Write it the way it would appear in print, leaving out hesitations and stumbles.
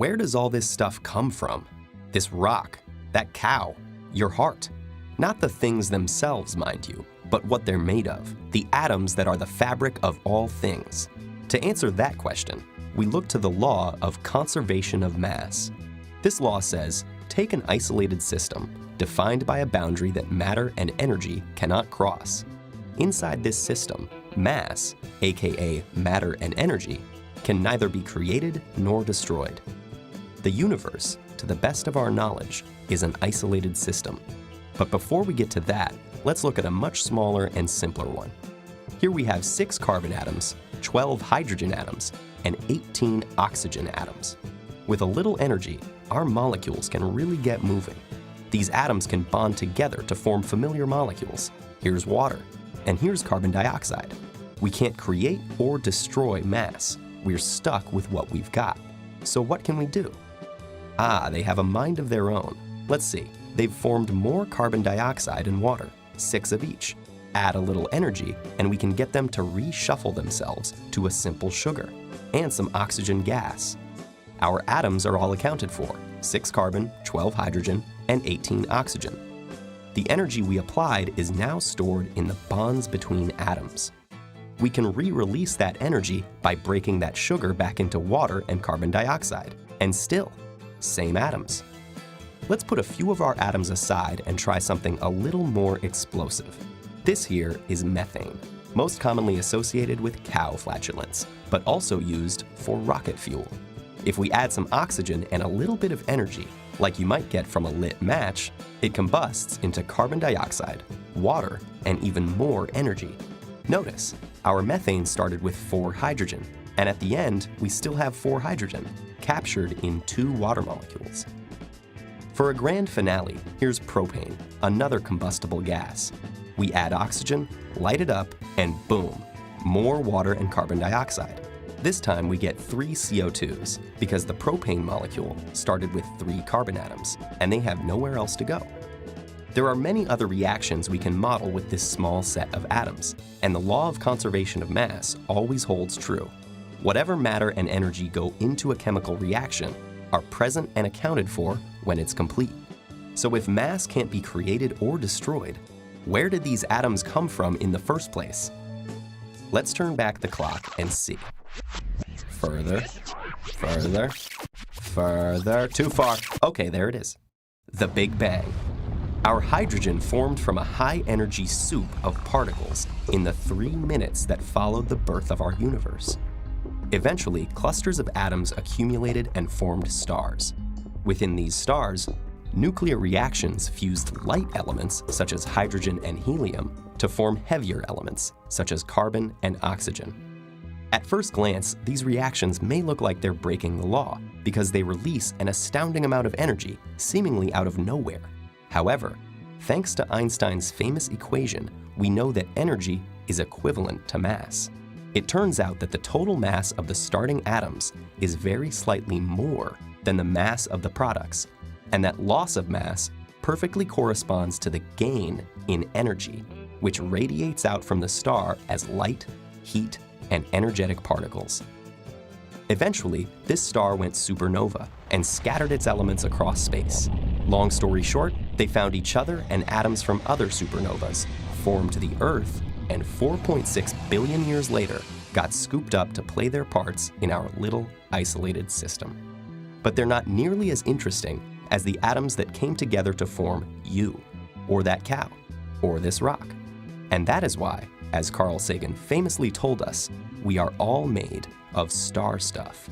where does all this stuff come from? This rock, that cow, your heart. Not the things themselves, mind you, but what they're made of, the atoms that are the fabric of all things. To answer that question, we look to the law of conservation of mass. This law says, take an isolated system, defined by a boundary that matter and energy cannot cross. Inside this system, mass, aka matter and energy, can neither be created nor destroyed. The universe, to the best of our knowledge, is an isolated system. But before we get to that, let's look at a much smaller and simpler one. Here we have 6 carbon atoms, 12 hydrogen atoms, and 18 oxygen atoms. With a little energy, our molecules can really get moving. These atoms can bond together to form familiar molecules. Here's water, and here's carbon dioxide. We can't create or destroy mass. We're stuck with what we've got. So what can we do? They have a mind of their own. Let's see. They've formed more carbon dioxide and water, 6 of each. Add a little energy, and we can get them to reshuffle themselves to a simple sugar and some oxygen gas. Our atoms are all accounted for, 6 carbon, 12 hydrogen, and 18 oxygen. The energy we applied is now stored in the bonds between atoms. We can re-release that energy by breaking that sugar back into water and carbon dioxide, and still, same atoms. Let's put a few of our atoms aside and try something a little more explosive. This here is methane, most commonly associated with cow flatulence, but also used for rocket fuel. If we add some oxygen and a little bit of energy, like you might get from a lit match, it combusts into carbon dioxide, water, and even more energy. Notice, our methane started with 4 hydrogen, and at the end, we still have 4 hydrogen, captured in 2 water molecules. For a grand finale, here's propane, another combustible gas. We add oxygen, light it up, and boom, more water and carbon dioxide. This time we get 3 CO2s, because the propane molecule started with 3 carbon atoms, and they have nowhere else to go. There are many other reactions we can model with this small set of atoms, and the law of conservation of mass always holds true. Whatever matter and energy go into a chemical reaction are present and accounted for when it's complete. So if mass can't be created or destroyed, where did these atoms come from in the first place? Let's turn back the clock and see. Further, further, further, too far. Okay, there it is. The Big Bang. Our hydrogen formed from a high-energy soup of particles in the 3 minutes that followed the birth of our universe. Eventually, clusters of atoms accumulated and formed stars. Within these stars, nuclear reactions fused light elements, such as hydrogen and helium, to form heavier elements, such as carbon and oxygen. At first glance, these reactions may look like they're breaking the law, because they release an astounding amount of energy, seemingly out of nowhere. However, thanks to Einstein's famous equation, we know that energy is equivalent to mass. It turns out that the total mass of the starting atoms is very slightly more than the mass of the products, and that loss of mass perfectly corresponds to the gain in energy, which radiates out from the star as light, heat, and energetic particles. Eventually, this star went supernova and scattered its elements across space. Long story short, they found each other and atoms from other supernovas, formed the Earth, and 4.6 billion years later, got scooped up to play their parts in our little isolated system. But they're not nearly as interesting as the atoms that came together to form you, or that cow, or this rock. And that is why, as Carl Sagan famously told us, we are all made of star stuff.